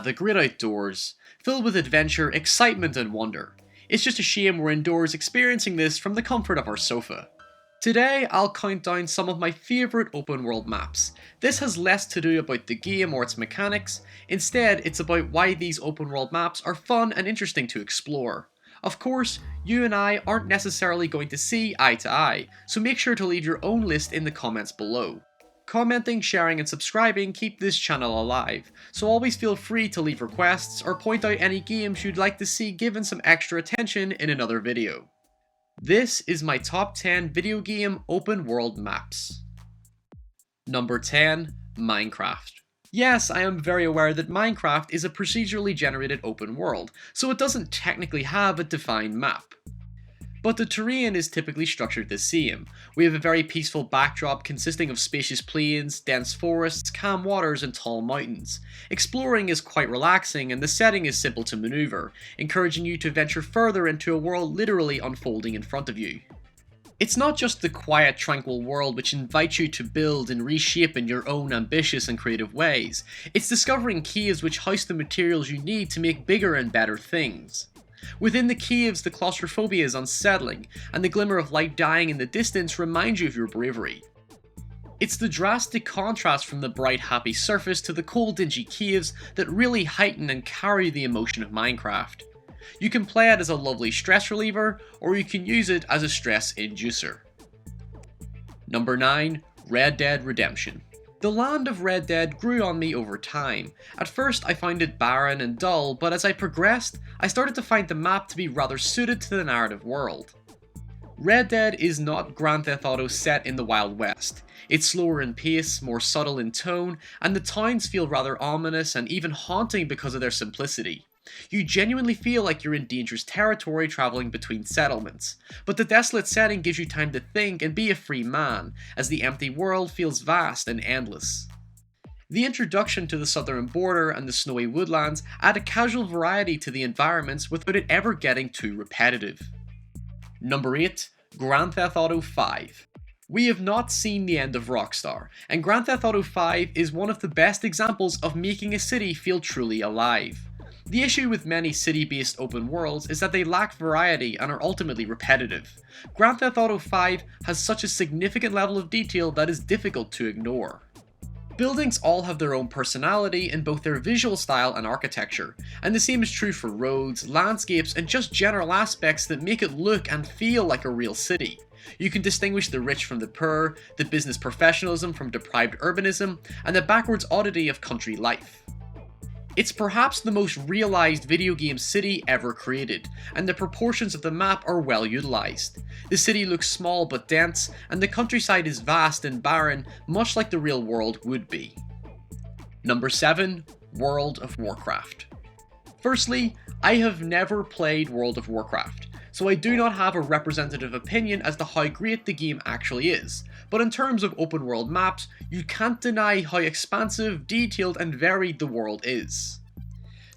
The great outdoors, filled with adventure, excitement, and wonder. It's just a shame we're indoors experiencing this from the comfort of our sofa. Today, I'll count down some of my favourite open world maps. This has less to do about the game or its mechanics, instead it's about why these open world maps are fun and interesting to explore. Of course, you and I aren't necessarily going to see eye to eye, so make sure to leave your own list in the comments below. Commenting, sharing, and subscribing keep this channel alive, so always feel free to leave requests or point out any games you'd like to see given some extra attention in another video. This is my top 10 video game open world maps. Number 10, Minecraft. Yes, I am very aware that Minecraft is a procedurally generated open world, so it doesn't technically have a defined map. But the terrain is typically structured the same. We have a very peaceful backdrop consisting of spacious plains, dense forests, calm waters, and tall mountains. Exploring is quite relaxing and the setting is simple to maneuver, encouraging you to venture further into a world literally unfolding in front of you. It's not just the quiet, tranquil world which invites you to build and reshape in your own ambitious and creative ways. It's discovering caves which house the materials you need to make bigger and better things. Within the caves, the claustrophobia is unsettling, and the glimmer of light dying in the distance reminds you of your bravery. It's the drastic contrast from the bright, happy surface to the cold, dingy caves that really heighten and carry the emotion of Minecraft. You can play it as a lovely stress reliever, or you can use it as a stress inducer. Number 9, Red Dead Redemption. The land of Red Dead grew on me over time. At first I found it barren and dull, but as I progressed, I started to find the map to be rather suited to the narrative world. Red Dead is not Grand Theft Auto set in the Wild West. It's slower in pace, more subtle in tone, and the towns feel rather ominous and even haunting because of their simplicity. You genuinely feel like you're in dangerous territory travelling between settlements, but the desolate setting gives you time to think and be a free man, as the empty world feels vast and endless. The introduction to the southern border and the snowy woodlands add a casual variety to the environments without it ever getting too repetitive. Number 8, Grand Theft Auto 5. We have not seen the end of Rockstar, and Grand Theft Auto 5 is one of the best examples of making a city feel truly alive. The issue with many city-based open worlds is that they lack variety and are ultimately repetitive. Grand Theft Auto 5 has such a significant level of detail that is difficult to ignore. Buildings all have their own personality in both their visual style and architecture, and the same is true for roads, landscapes, and just general aspects that make it look and feel like a real city. You can distinguish the rich from the poor, the business professionalism from deprived urbanism, and the backwards oddity of country life. It's perhaps the most realised video game city ever created, and the proportions of the map are well utilised. The city looks small but dense, and the countryside is vast and barren, much like the real world would be. Number 7, World of Warcraft. Firstly, I have never played World of Warcraft, so I do not have a representative opinion as to how great the game actually is, but in terms of open world maps, you can't deny how expansive, detailed, and varied the world is.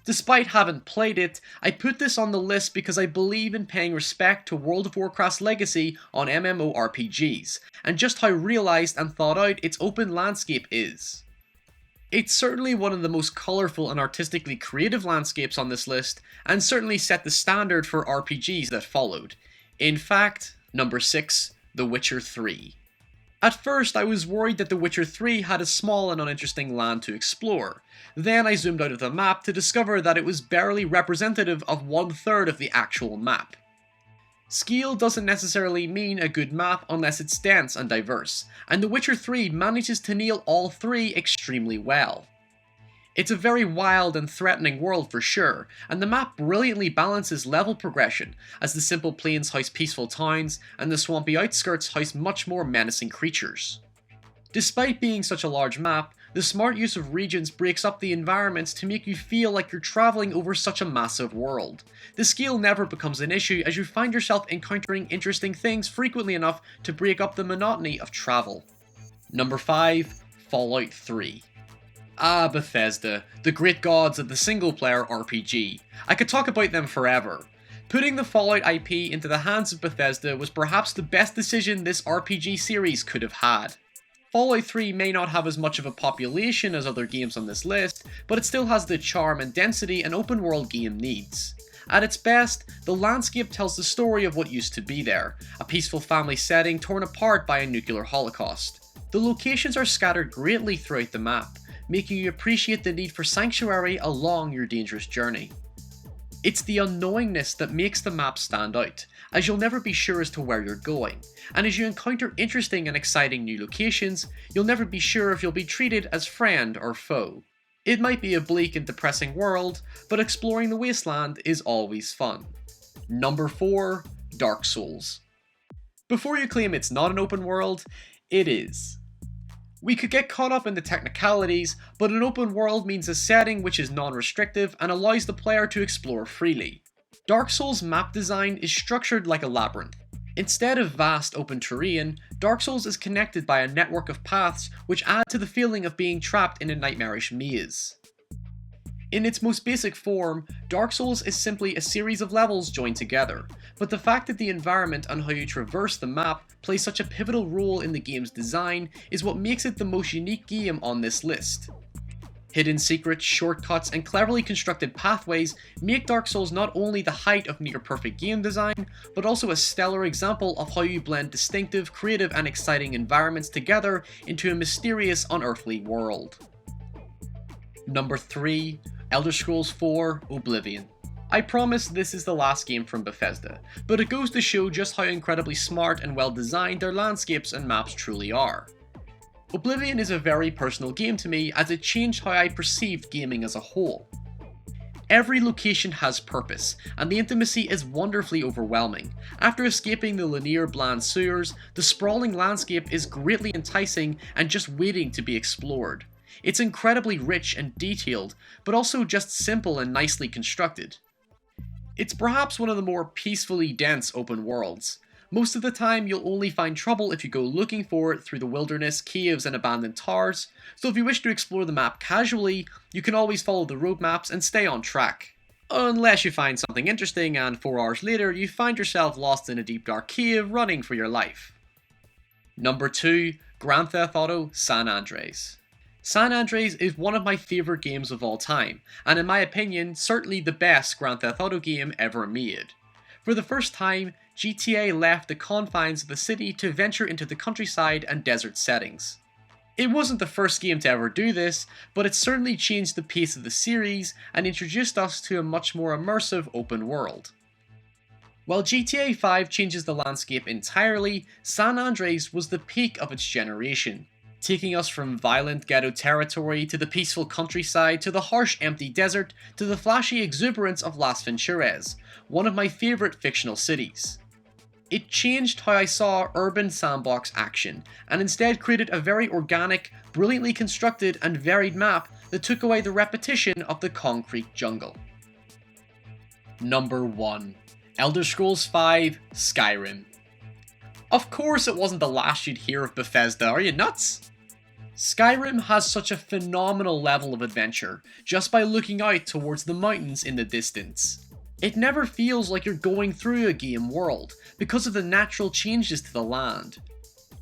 Despite having played it, I put this on the list because I believe in paying respect to World of Warcraft's legacy on MMORPGs, and just how realised and thought out its open landscape is. It's certainly one of the most colourful and artistically creative landscapes on this list, and certainly set the standard for RPGs that followed. In fact, number 6, The Witcher 3. At first, I was worried that The Witcher 3 had a small and uninteresting land to explore. Then I zoomed out of the map to discover that it was barely representative of 1/3 of the actual map. Scale doesn't necessarily mean a good map unless it's dense and diverse, and The Witcher 3 manages to nail all three extremely well. It's a very wild and threatening world for sure, and the map brilliantly balances level progression, as the simple plains house peaceful towns, and the swampy outskirts house much more menacing creatures. Despite being such a large map, the smart use of regions breaks up the environments to make you feel like you're travelling over such a massive world. The scale never becomes an issue as you find yourself encountering interesting things frequently enough to break up the monotony of travel. Number 5, Fallout 3. Ah, Bethesda, the great gods of the single-player RPG. I could talk about them forever. Putting the Fallout IP into the hands of Bethesda was perhaps the best decision this RPG series could have had. Fallout 3 may not have as much of a population as other games on this list, but it still has the charm and density an open world game needs. At its best, the landscape tells the story of what used to be there, a peaceful family setting torn apart by a nuclear holocaust. The locations are scattered greatly throughout the map, making you appreciate the need for sanctuary along your dangerous journey. It's the unknowingness that makes the map stand out, as you'll never be sure as to where you're going, and as you encounter interesting and exciting new locations, you'll never be sure if you'll be treated as friend or foe. It might be a bleak and depressing world, but exploring the wasteland is always fun. Number 4. Dark Souls. Before you claim it's not an open world, it is. We could get caught up in the technicalities, but an open world means a setting which is non-restrictive and allows the player to explore freely. Dark Souls' map design is structured like a labyrinth. Instead of vast open terrain, Dark Souls is connected by a network of paths which add to the feeling of being trapped in a nightmarish maze. In its most basic form, Dark Souls is simply a series of levels joined together, but the fact that the environment and how you traverse the map plays such a pivotal role in the game's design is what makes it the most unique game on this list. Hidden secrets, shortcuts, and cleverly constructed pathways make Dark Souls not only the height of near-perfect game design, but also a stellar example of how you blend distinctive, creative, and exciting environments together into a mysterious, unearthly world. Number 3. Elder Scrolls 4: Oblivion. I promise this is the last game from Bethesda, but it goes to show just how incredibly smart and well designed their landscapes and maps truly are. Oblivion is a very personal game to me as it changed how I perceived gaming as a whole. Every location has purpose, and the intimacy is wonderfully overwhelming. After escaping the linear bland sewers, the sprawling landscape is greatly enticing and just waiting to be explored. It's incredibly rich and detailed, but also just simple and nicely constructed. It's perhaps one of the more peacefully dense open worlds. Most of the time you'll only find trouble if you go looking for it through the wilderness, caves, and abandoned towers, so if you wish to explore the map casually, you can always follow the roadmaps and stay on track. Unless you find something interesting and 4 hours later you find yourself lost in a deep dark cave running for your life. Number 2. Grand Theft Auto: San Andreas. San Andreas is one of my favourite games of all time, and in my opinion, certainly the best Grand Theft Auto game ever made. For the first time, GTA left the confines of the city to venture into the countryside and desert settings. It wasn't the first game to ever do this, but it certainly changed the pace of the series and introduced us to a much more immersive open world. While GTA 5 changes the landscape entirely, San Andreas was the peak of its generation, taking us from violent ghetto territory to the peaceful countryside to the harsh empty desert to the flashy exuberance of Las Venturas, one of my favourite fictional cities. It changed how I saw urban sandbox action, and instead created a very organic, brilliantly constructed and varied map that took away the repetition of the concrete jungle. Number 1. Elder Scrolls 5: Skyrim. Of course it wasn't the last you'd hear of Bethesda, are you nuts? Skyrim has such a phenomenal level of adventure, just by looking out towards the mountains in the distance. It never feels like you're going through a game world, because of the natural changes to the land.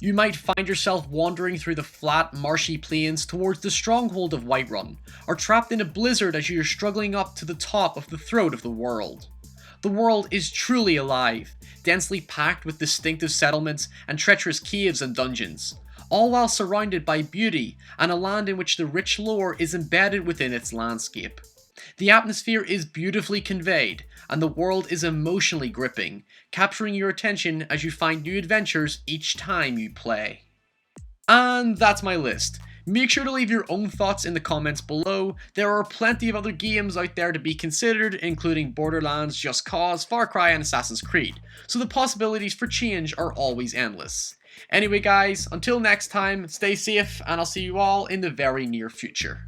You might find yourself wandering through the flat, marshy plains towards the stronghold of Whiterun, or trapped in a blizzard as you're struggling up to the top of the throat of the world. The world is truly alive, densely packed with distinctive settlements and treacherous caves and dungeons, all while surrounded by beauty and a land in which the rich lore is embedded within its landscape. The atmosphere is beautifully conveyed, and the world is emotionally gripping, capturing your attention as you find new adventures each time you play. And that's my list. Make sure to leave your own thoughts in the comments below. There are plenty of other games out there to be considered, including Borderlands, Just Cause, Far Cry, and Assassin's Creed, so the possibilities for change are always endless. Anyway guys, until next time, stay safe, and I'll see you all in the very near future.